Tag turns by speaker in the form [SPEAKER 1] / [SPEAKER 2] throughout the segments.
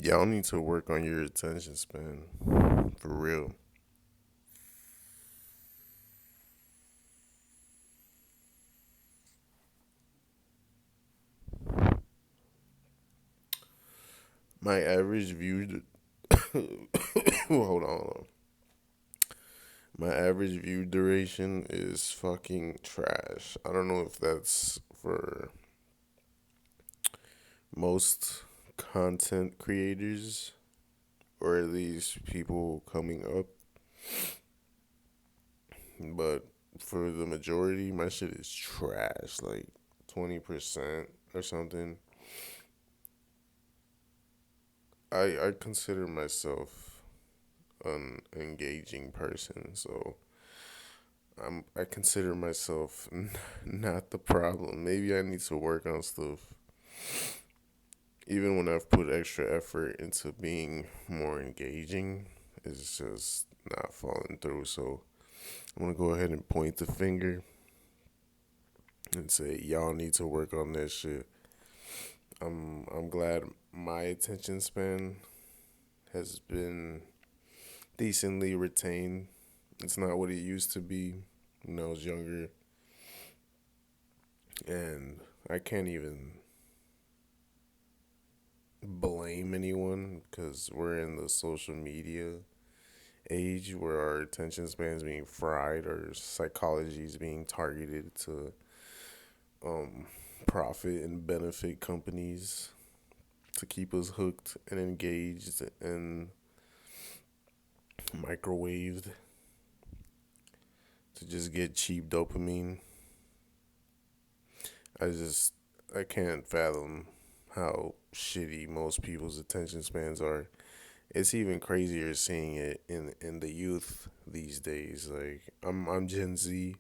[SPEAKER 1] Y'all need to work on your attention span. For real. My average view. Hold on. My average view duration is fucking trash. I don't know if that's for most content creators or at least people coming up, but for the majority, my shit is trash. Like 20% or something. I consider myself an engaging person, so I consider myself not the problem. Maybe I need to work on stuff. Even when I've put extra effort into being more engaging, it's just not falling through. So I'm gonna go ahead and point the finger and say y'all need to work on that shit. I'm glad my attention span has been decently retained. It's not what it used to be when I was younger, and I can't even blame anyone because we're in the social media age where our attention span is being fried, our psychology is being targeted to um, profit and benefit companies to keep us hooked and engaged and microwaved to just get cheap dopamine. I just I can't fathom how shitty most people's attention spans are. It's even crazier seeing it in the youth these days. Like I'm Gen Z,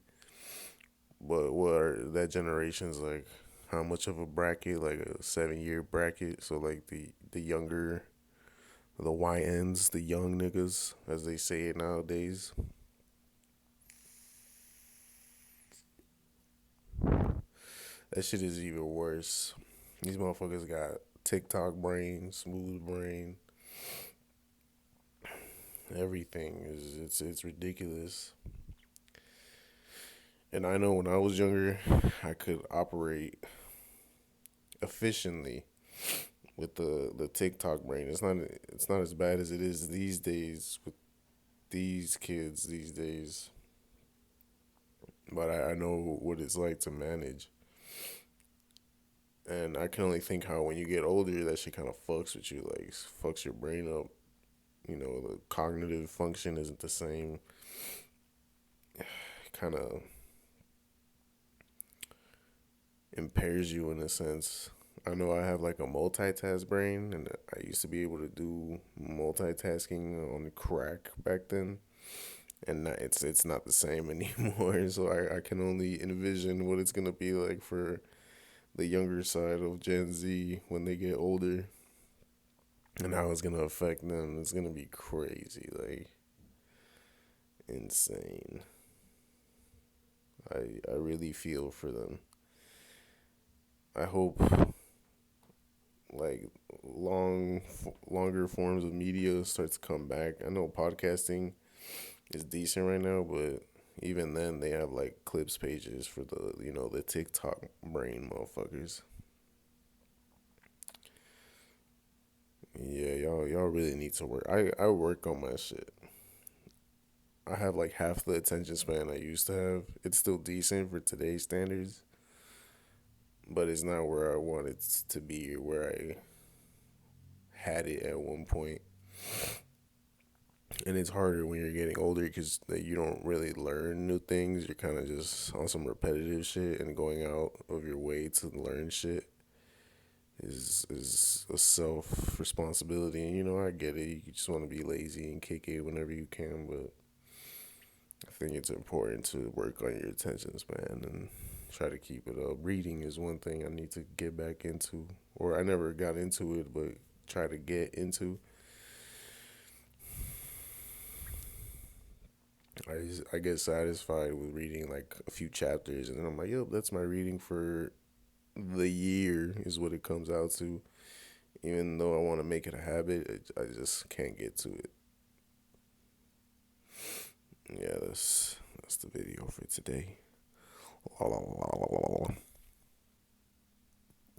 [SPEAKER 1] but what are that generation's like? How much of a bracket? Like a 7 year bracket. So like the younger, the YNs, the young niggas, as they say it nowadays. That shit is even worse. These motherfuckers got TikTok brain, smooth brain, everything is it's ridiculous. And I know when I was younger, I could operate efficiently with the TikTok brain. It's not as bad as it is these days with these kids these days. But I know what it's like to manage. And I can only think how when you get older, that shit kind of fucks with you, like fucks your brain up. You know, the cognitive function isn't the same. Kind of impairs you in a sense. I know I have like a multitask brain, and I used to be able to do multitasking on crack back then, and it's not the same anymore. So I can only envision what it's gonna be like for the younger side of Gen Z when they get older, and how it's gonna affect them. It's gonna be crazy, like insane. I really feel for them. I hope like longer forms of media starts to come back. I know podcasting is decent right now, but even then they have like clips pages for the TikTok brain motherfuckers. Yeah, y'all really need to work. I work on my shit. I have like half the attention span I used to have. It's still decent for today's standards, but it's not where I want it to be or where I had it at one point. And it's harder when you're getting older because you don't really learn new things. You're kind of just on some repetitive shit, and going out of your way to learn shit is a self responsibility. And I get it. You just want to be lazy and kick it whenever you can, but I think it's important to work on your attention span and try to keep it up. Reading is one thing I need to get back into, or I never got into it, but try to get into. I get satisfied with reading like a few chapters, and then I'm like, yep, that's my reading for the year, is what it comes out to. Even though I want to make it a habit, I just can't get to it. Yeah, that's the video for today.